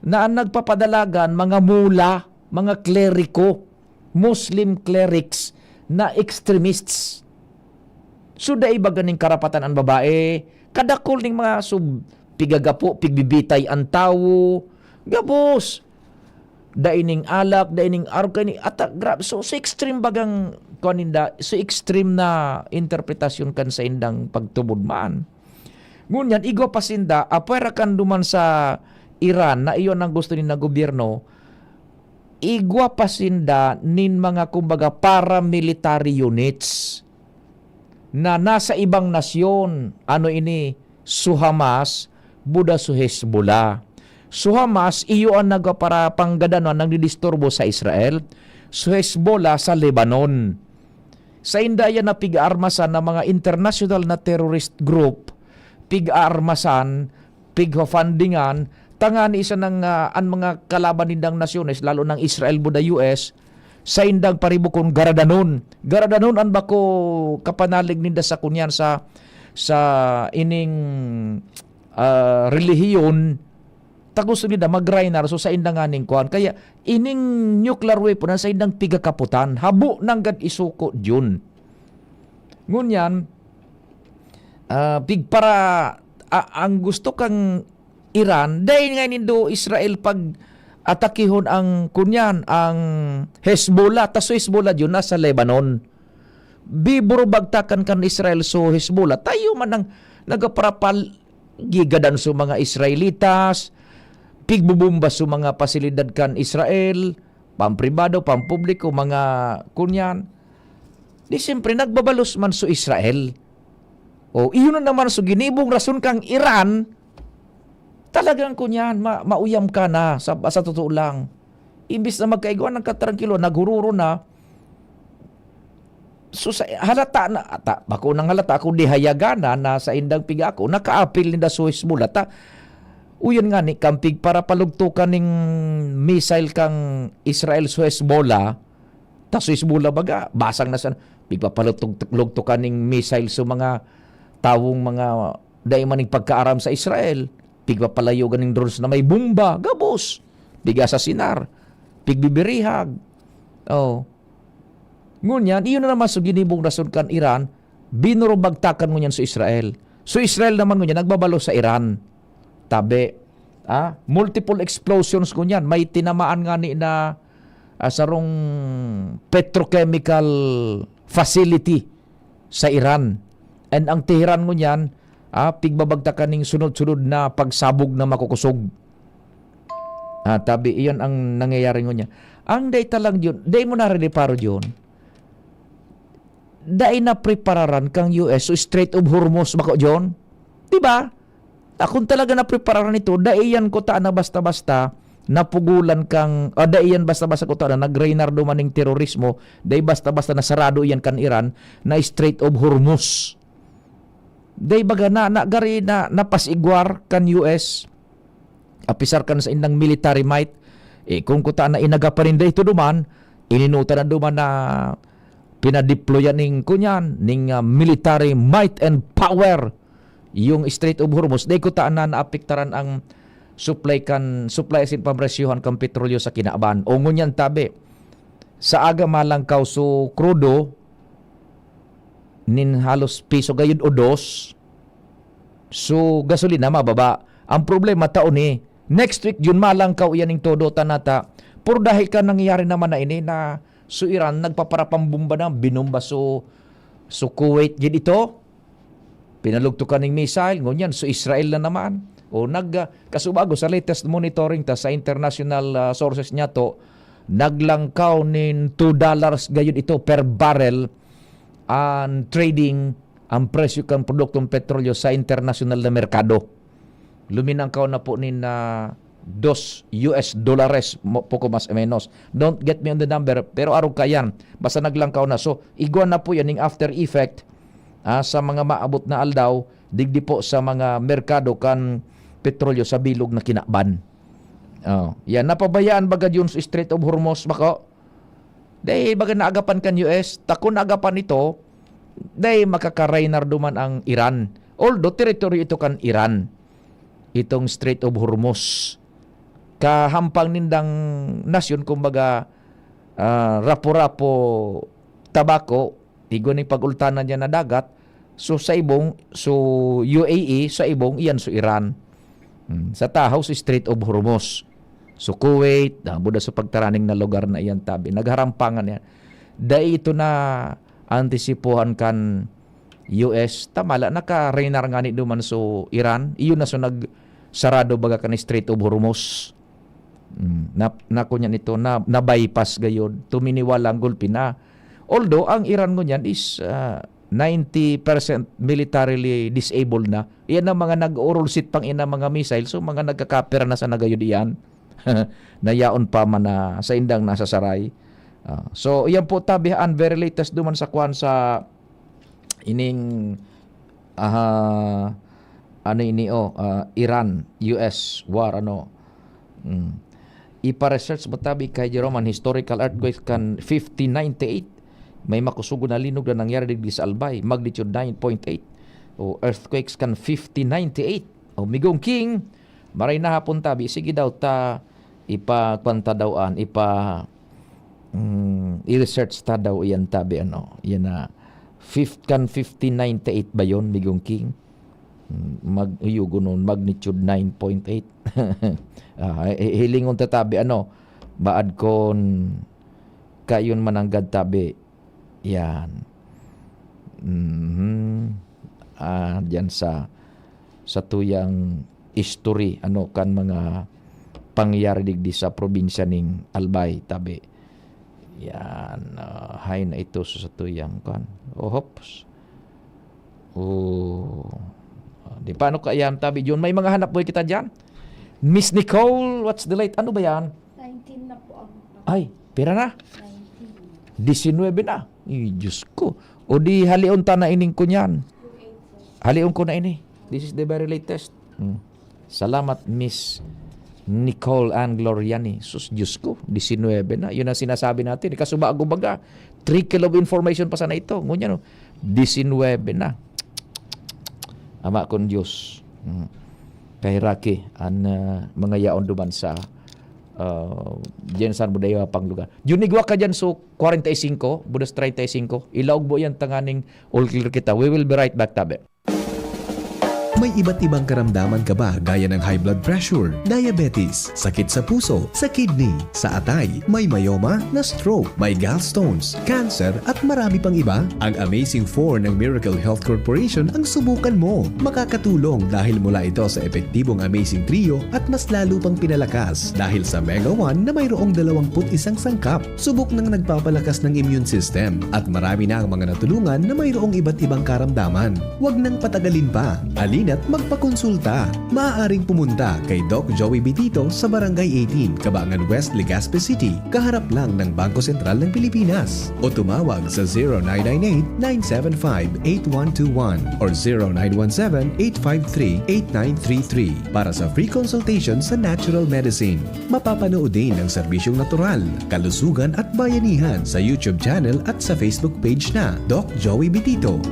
na ang nagpapadalagan mga mula, mga kleriko, Muslim clerics na extremists. Day ba ganing karapatan ang babae? Kadakol ning mga pigagapo, pigbibitay ang tawo. Gabos. Daining alak, daining arog kani atak grab. So extreme bagang kaninda, extreme na interpretasyon kan sa indang pagtubod man. Ngunyan igo pasinda apera kan duman sa Iran na iyon ang gusto ni na gobyerno. Igwa pasinda nin mga kumbaga paramilitary units na nasa ibang nasyon. Ano ini? Hamas, Buda su Hezbollah. Hamas, iyo ang nagpara panggadanon nang didisturbo sa Israel. Hezbollah sa Lebanon. Sa indaya na pig-armasan ng mga international na terrorist group, pig-armasan, pig-fundingan, tangani isa ng ang mga kalaban nindang nasyones, lalo ng Israel, Buda, US, sa indang paribukon garadanon. Garadanon ang bako kapanalig ninda sa kunyan sa ining relihiyon tagusto nida magrainar so sa indang aning kuan kaya ining nuclear weapon sa indang pigakaputan habo nang gad isuko June. Ngunyan big para ang gusto kang Iran dahil nga nindo Israel pag atakihon ang kunyan ang Hezbollah taso Hezbollah yun nasa Lebanon biburo bagtakan kan Israel so Hezbollah tayo man ang nagaparapal gigadan so mga Israelitas pigbubumba sa mga pasilidad kan Israel, pampribado, pampubliko, mga kunyan. Di siyempre nagbabalos man sa Israel. O iyon na naman sa ginibong rason kang Iran, talagang kunyan, mauyam ka na sa totoo lang. Imbis na magkaiguan ng katrangkilo, naghururo na, so sa halata na, bako nang halata ako dihayagana na sa indang piga ako, nakaapil ni da Suez mula, uyon nga ni, kampig para palugtukan ng missile kang Israel Suez bola, ta Suez bola baga, basang na sa, pigpapalugtukan ng missile sa mga tawong mga daimaning pagkaaram sa Israel, pigpapalayogan ng drones na may bomba, gabos, biga sa sinar, pigbibirihag. Oh. Ngunyan, iyon na naman sa ginibong rason kan Iran, binurubagtakan ngunyan sa Israel. So Israel naman ngunyan, nagbabalo sa Iran. Tabi, multiple explosions ngunyan. May tinamaan nga ni na sarong petrochemical facility sa Iran. And ang Tehran ngunyan, pigbabagtakan ng sunod-sunod na pagsabog na makukusog. Tabi, iyon ang nangyayari ngunyan. Ang data lang yun, day mo na rin paro yun, dahil na prepararan kang US so Strait of Hormuz bako John, diba? Kung talaga na prepararan ito, dahil yan ko ta na basta-basta napugulan kang, dahil yan basta-basta ko ta na nag-Reynardo maning terorismo, dahil basta-basta na sarado yan kan Iran na Strait of Hormuz. Dahil baga gari na napasigwar kan US, apisar kan sa indang military might, kung kuta na inaga pa rin dahil ito duman, ininuta na duman na pinadeployan ning kunyan ning military might and power yung Strait of Hormuz. Dahil ko taan na naapektaran ang supply asin pampresyohan kang petrolyo sa kinaaban. O ngunyan tabi, sa aga malangkaw so krudo, nin halos piso gayud o dos, so gasolina mababa. Ang problema taon ni, next week yun malangkaw yan ning todo tanata, puro dahil ka nangyayari naman na ini na so Iran nagpaparapambumba na binomba so Kuwait gid ito, pinalugtukan ng missile ngunyan so Israel na naman o kasubago sa latest monitoring ta sa international sources niya to, naglangkaw nin $2 gayon ito per barrel ang trading ang presyo kan produktong petrolyo sa international na merkado. Luminangkaw na po nin $2 poco mas o menos. Don't get me on the number, pero araw ka yan. Basta naglangkaw na. So, igwan na po yan yung after effect sa mga maabot na aldaw, digdi po sa mga merkado kan petrolyo sa bilog na kinakban. Yan, napabayaan baga yun sa Strait of Hormuz, bako? Dahil baga naagapan kan US, takon naagapan ito, dahil makaka-Reynard duman ang Iran. Although, teritoryo ito kan Iran, itong Strait of Hormuz. Kahampang nindang nasyon, kumbaga rapo-rapo tabako, igo ni pag-ultanan niya na dagat, so sa ibong, so UAE, sa ibong, iyan so Iran. Sa tahaw, sa Strait of Hormuz. So Kuwait, buda sa pagtaraning na lugar na iyan tabi. Nagharampangan yan. Dahil ito na antisipuhan kan US, tamala, naka-Reynard nga ni duman so Iran, iyon na so sarado baga kan Strait of Hormuz. Kunyan ito na bypass gayod, tuminiwalang gulpi na. Although ang Iran ngunyan is 90% militarily disabled na. Iyan ang mga nag-oral sit pang ina mga missile, so mga nagkakapera na sa nagayod iyan. Nayaon pa man na sa indang nasa saray. So iyan po tabihan, very latest duman sa kwan sa ining Iran US war ipa-research batabi kay Jeroman historical earthquake kan 1598 may makusugo na linog na nangyari digdi sa Albay, magnitude 9.8 o earthquakes kan 1598 o migong king maray na hapon tabi sige daw ta ipa-kwanta dawaan i-research ta daw iyan tabi yan na 1598 ba yun migong king mag-uyugo nun, magnitude 9.8 hilingon tatabi baad kon kayon mananggad tabi yan diyan sa tuyang history kan mga pangyayari digdi sa probinsya ning Albay tabi. Yan, hay na ito sa tuyang kan. Hops. Di paano kayam tabi yun? May mga hanap boy kita dyan. Miss Nicole, what's the late? Ano ba yan? 19 na po ang... Ay, pira na? 19 na. Diyos ko. O di halion ta na ining ko niyan. Halion ko na ini. This is the very latest. Salamat, Miss Nicole Ann Gloriani. Sus, Diyos ko, 19 na. Yun ang sinasabi natin. Kasubago baga, 3 kilo of information pa sana ito. Ngunyan, 19 na. Ama kon Diyos. Kay Rocky, ang mga yaon duman sa Jensan Budaya panglugar. Junigwa ka dyan so 45, budas 35. Ilaog mo yan tanganing all clear kita. We will be right back, tabi. May iba't ibang karamdaman ka ba gaya ng high blood pressure, diabetes, sakit sa puso, sa kidney, sa atay, may myoma, na stroke, may gallstones, cancer at marami pang iba? Ang Amazing 4 ng Miracle Health Corporation ang subukan mo. Makakatulong dahil mula ito sa epektibong Amazing Trio at mas lalo pang pinalakas dahil sa Mega 1 na mayroong 21 sangkap. Subok ng nagpapalakas ng immune system at marami na ang mga natulungan na mayroong iba't ibang karamdaman. Huwag nang patagalin pa. At magpakonsulta. Maaaring pumunta kay Doc Joey Bitito sa Barangay 18, Cabangan West, Legazpi City, kaharap lang ng Bangko Sentral ng Pilipinas. O tumawag sa 0998-975-8121 or 0917-853-8933 para sa free consultation sa natural medicine. Mapapanood din ang serbisyong natural, kalusugan at bayanihan sa YouTube channel at sa Facebook page na Doc Joey Bitito.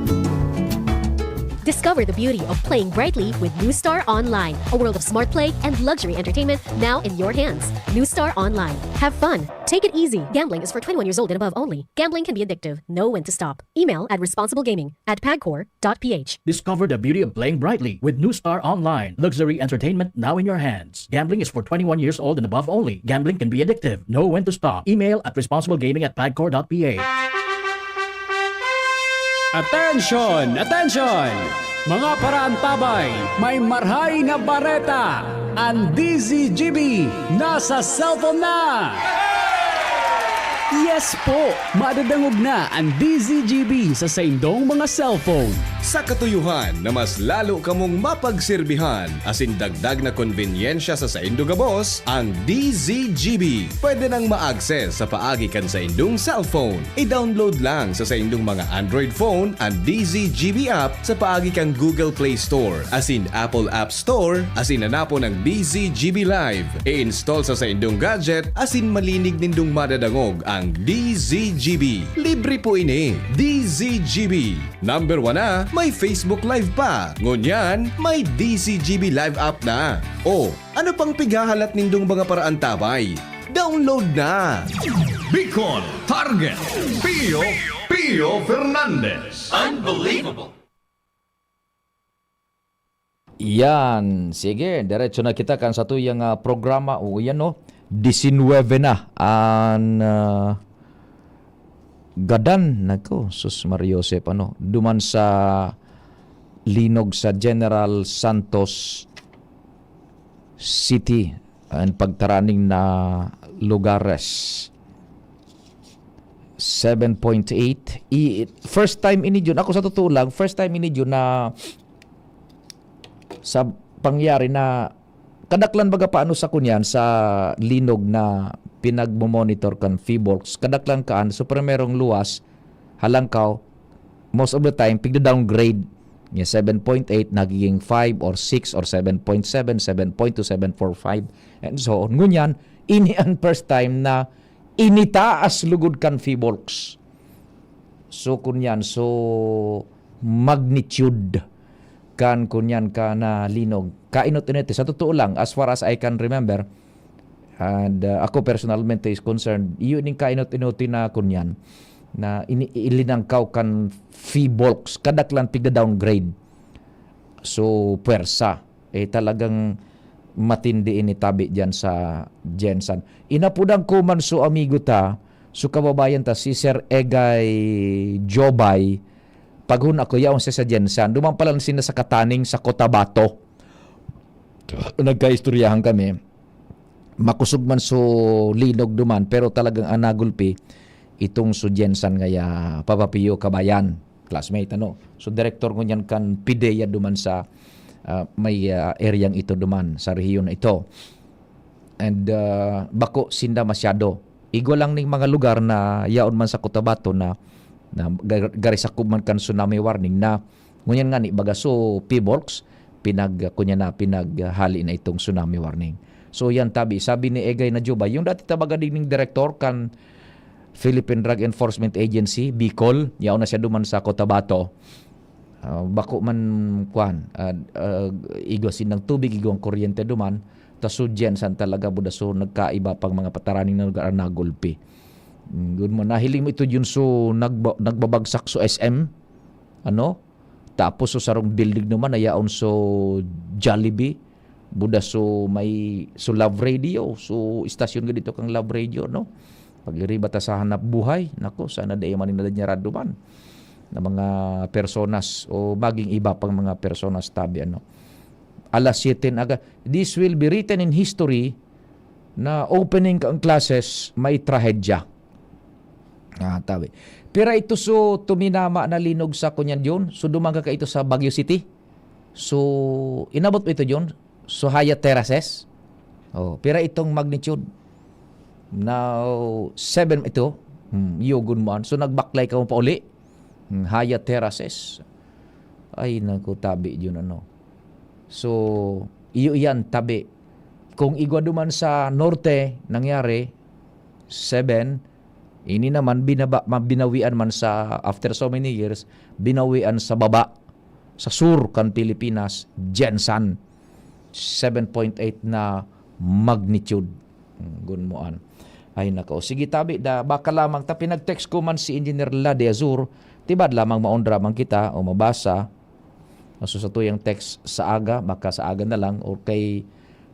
Discover the beauty of playing brightly with New Star Online, a world of smart play and luxury entertainment now in your hands. New Star Online. Have fun. Take it easy. Gambling is for 21 years old and above only. Gambling can be addictive. Know when to stop. Email at responsiblegaming@pagcor.ph. Discover the beauty of playing brightly with New Star Online. Luxury entertainment now in your hands. Gambling is for 21 years old and above only. Gambling can be addictive. Know when to stop. Email at responsiblegaming@pagcor.ph. Attention! Attention! Mga parantabay, may marhay na bareta. Ang DZGB nasa cellphone na! Yes po! Madadangog na ang DZGB sa saindong mga cellphone. Sa katuyuhan na mas lalo kamong mapagserbihan, asin dagdag na konvenyensya sa saindo gabos, ang DZGB. Pwede nang ma-access sa paagi kan sa indong cellphone. I-download lang sa saindong mga Android phone ang DZGB app sa paagi kang Google Play Store, asin Apple App Store, asin hanapon ng DZGB Live. I-install sa saindong gadget, asin malinig nindong madadangog ang DZGB. Libre po ini. DZGB. Number 1 na, may Facebook Live pa. Ngunyan, may DZGB Live app na. O, ano pang pigahalat nindong mga paraan tabay? Download na! Bicol Target Pio Fernandez. Unbelievable! Yan, sige, diretso na kita kan sa tuyang programa. O yan no, 19 na ang gadan nako sus Mariosep duman sa linog sa General Santos City ang pagtaraning na lugares 7.8 first time ini June ako sa totoo lang first time ini June na sa pangyari na kadaklan baga paano sa kunyan sa linog na pinagmomonitor kan Feebox kadaklan kaan so primerong luwas halangkaw most of the time pigda-downgrade niya 7.8 nagiging 5 or 6 or 7.7 7.2 7.45 and so on ngunyan ini ang first time na initaas lugod kan Feebox so kunyan so magnitude kan kunyan ka na linog kainot-inot sa totoo lang as far as I can remember and ako personalmente is concerned yun yung kainot-inot na kunyan na ilinangkaw kan Feebox kadaklan pigda downgrade so puwersa talagang matindi ini tabi dyan sa Jensan inapudang ko man so amigo ta so kababayan ta si Sir Egay Jobay paghun ako yaon sa Jensan dumang pala sina sa Kataning sa Cotabato nagkaistoryahan kami makusog man so linog duman, pero talagang anagulpi itong so Jensan ngaya Papapiyo Kabayan, classmate ano. So director ko niyan kan PIDEA duman sa may areang ito duman sa rehiyon na ito. And bako sinda masyado. Igo lang ning mga lugar na yaon man sa Cotabato na garisakub man kan tsunami warning na ngunyan nga ni bagaso Piborgs pinaghali na itong tsunami warning. So yan tabi, sabi ni Egay na Juba, yung dati tabagading ning director kan Philippine Drug Enforcement Agency, Bicol, yaon na siya duman sa Cotabato. Bako man kuan, igosin ng tubig, igong kuryente duman, taso Jensan talaga budaso nagkaiba pang mga pataraning na lugar na gulpi. Good mo, nahiling mo ito yun so nagbabagsak so SM, ano? Tapos so sarong building naman, ayaon so Jollibee, buda so may so Love Radio, so istasyon nga dito kang Love Radio, no? Pag-iriba ta sa hanap buhay, nako, sana day man niya raduman na mga personas o maging iba pang mga personas tabi, ano. Alas 7 aga. This will be written in history na opening ang classes may trahedya. Tabi. Pero ito so tuminama na linog sa kunyan yun. So dumaga ka ito sa Baguio City. So inabot mo ito yun. So Hyatt Terraces. Pero itong magnitude now 7 ito. Yugun mo. So nagbaklay ka mo pa uli. Hyatt Terraces. Ay naku tabi yun ano. So iyo yan tabi. Kung igwa duman sa norte nangyari 7, ini naman binawian man sa after so many years, binawian sa baba sa sur kan Pilipinas, Jensan 7.8 na magnitude. Gunmuan. Ay nako. Sige tabi da baka lamang ta pinag-text ko man si Engineer Lade Azur, tibad lamang maondra man kita o mabasa. So sa tuyang text sa aga, baka sa aga na lang o kay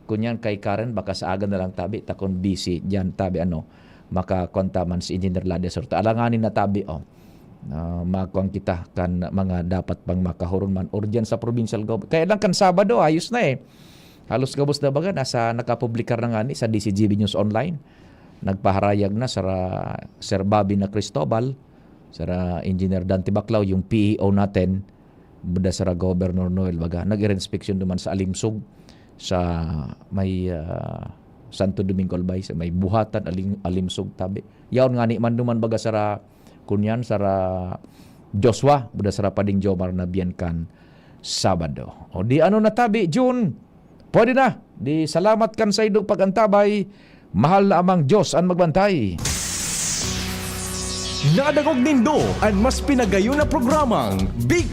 kunyan kay Karen baka sa aga na lang tabi takon busy diyan tabi ano. Makakonta man si Engineer Lade Azur. Alanganin na tabi makuang kita kan mga dapat pang makahuron man or dyan sa provincial government. Kaya lang kan Sabado ayos na halos gabos na baga nasa nakapublikar na nga ni sa DCGB News Online. Nagpaharayag na sa Sir Bobby na Cristobal, sa Engineer Dante Baclao, yung PEO natin, buda sa Governor Noel baga. Nag-inspeksyon naman sa Alimsug sa may Santo Domingo Albay, sa may buhatan Alimsug tabi. Yaon nga ni man duman baga sa kunyan sa Joshua, buda sa Pading Jomar na biyankan Sabado. O di ano na tabi, June, pwede na. Di salamat kan sa idong pagantabay. Mahal na amang Diyos ang magbantay. Nadagog nindo ang mas pinagayon na programang Big